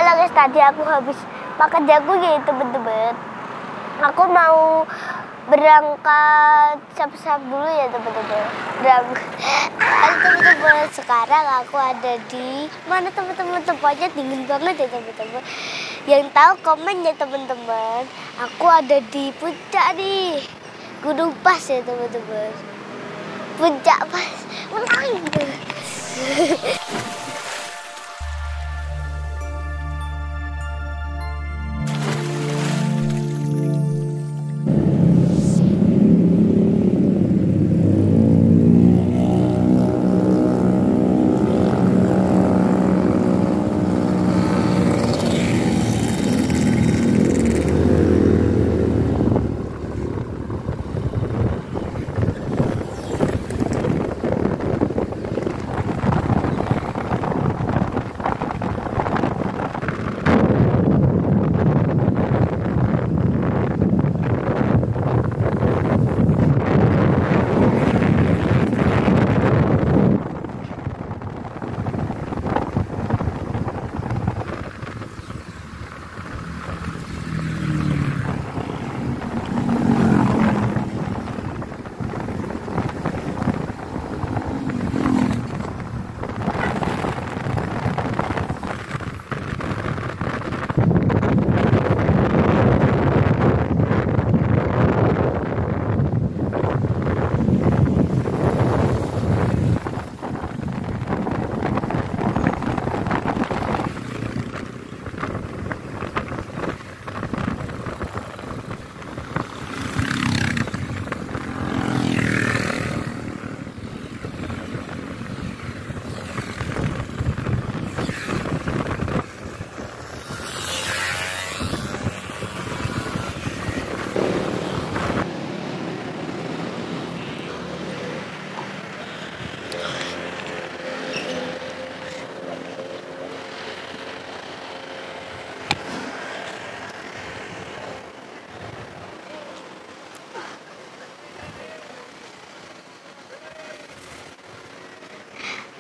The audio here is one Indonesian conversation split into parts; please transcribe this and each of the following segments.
Halo guys, tadi aku habis makan jagung ya teman-teman. Aku mau berangkat siap-siap dulu ya teman-teman. Halo teman-teman, sekarang aku ada di mana teman-teman? Tempatnya dingin banget ya teman-teman. Yang tahu komen ya teman-teman. Aku ada di puncak nih, Gunung Pas ya teman-teman. Puncak Pas, menang.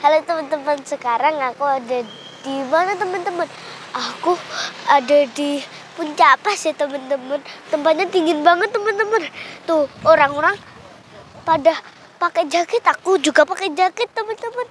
Halo teman-teman, sekarang aku ada di mana teman-teman? Aku ada di Puncak Pas ya teman-teman. Tempatnya dingin banget teman-teman. Tuh orang-orang pada pakai jaket, aku juga pakai jaket teman-teman.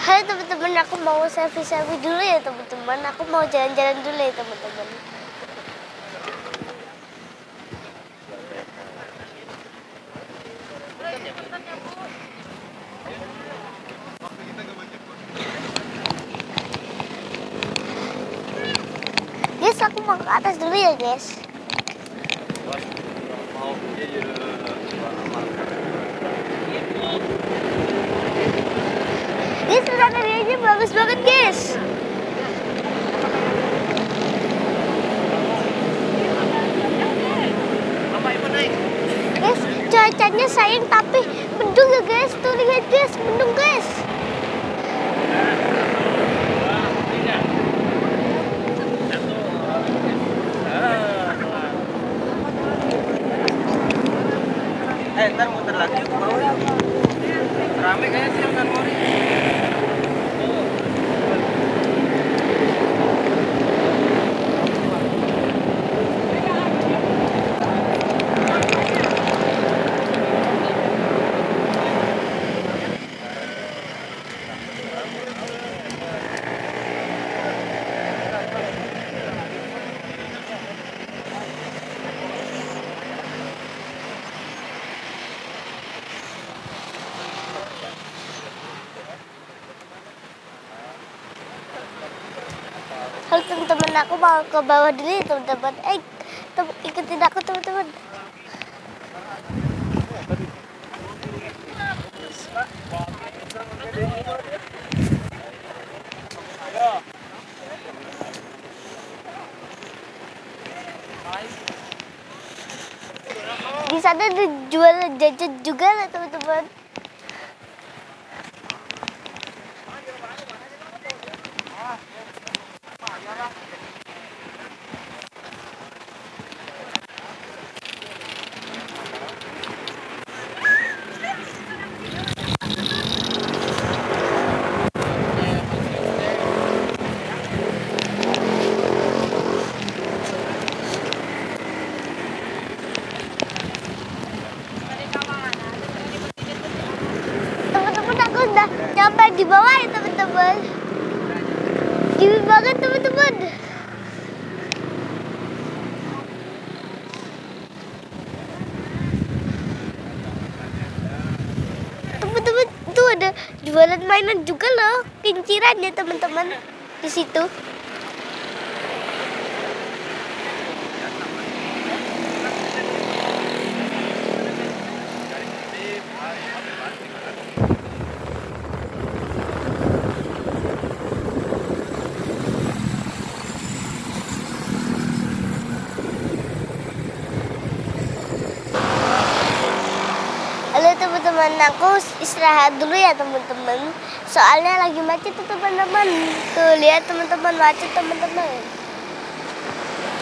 Hai teman-teman, aku mau selfie-selfie dulu ya teman-teman. Aku mau jalan-jalan dulu ya teman-teman. Guys, aku mau ke atas dulu ya guys. Guys, pemandangannya bagus banget guys. Guys, cuacanya sayang tapi mendung ya guys. Tuh lihat guys, mendung guys. Ntar muter lagi ke bawah ya. Rame kayaknya sih yang Mori. Halo teman-teman, aku mau ke bawah dulu ya teman-teman. Ikutin aku teman-teman. Di sana ada jual jajan juga lah teman-teman. Teman-teman aku udah nyampe di bawah ya teman-teman. Gini banget teman-teman. Teman-teman itu ada jualan mainan juga loh, kinciran ya teman-teman di situ. Halo teman-teman, aku istirahat dulu ya teman-teman. Soalnya lagi macet tuh teman-teman. Tuh lihat teman-teman, macet teman-teman.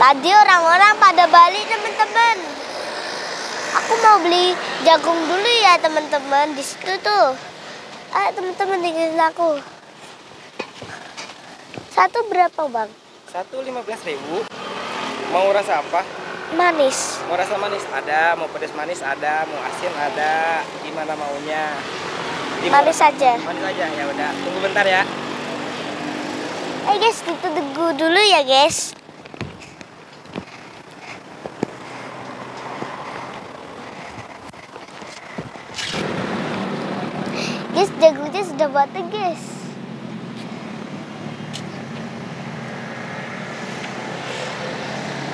Tadi orang-orang pada balik teman-teman. Aku mau beli jagung dulu ya teman-teman di situ tuh. Ayo teman-teman tinggalin aku. Satu berapa bang? 1.15.000. Mau rasa apa? Manis. Mau rasa manis ada, mau pedas manis ada, mau asin ada. Gimana maunya? Manis aja. Manis aja ya udah. Tunggu bentar ya. Guys, kita tunggu dulu ya guys. Guys, jagungnya sudah matang guys.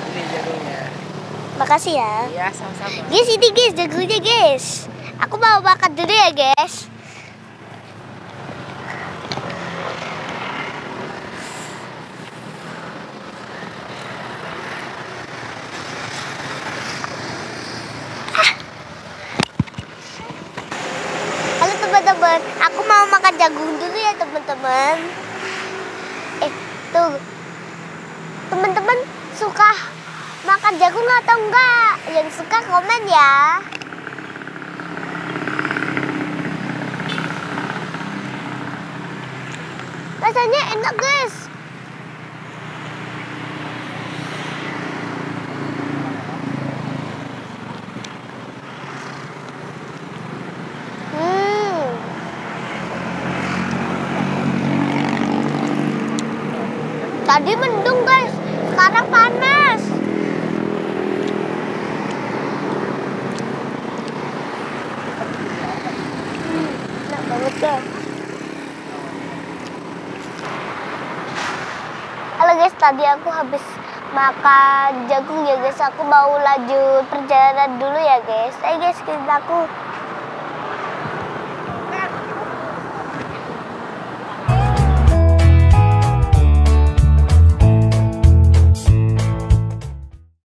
Ini jagungnya. Makasih ya. Iya, sama-sama. Guys, ini guys jagungnya guys. Aku mau makan dulu ya guys. Halo teman-teman, aku mau makan jagung dulu ya teman-teman. Tuh, teman-teman suka makan jagung atau enggak? Yang suka komen ya. Rasanya enak guys. Tadi mendung guys, sekarang panas. Enak banget guys. Halo guys, tadi aku habis makan jagung ya guys. Aku mau lanjut perjalanan dulu ya guys. Guys, kita aku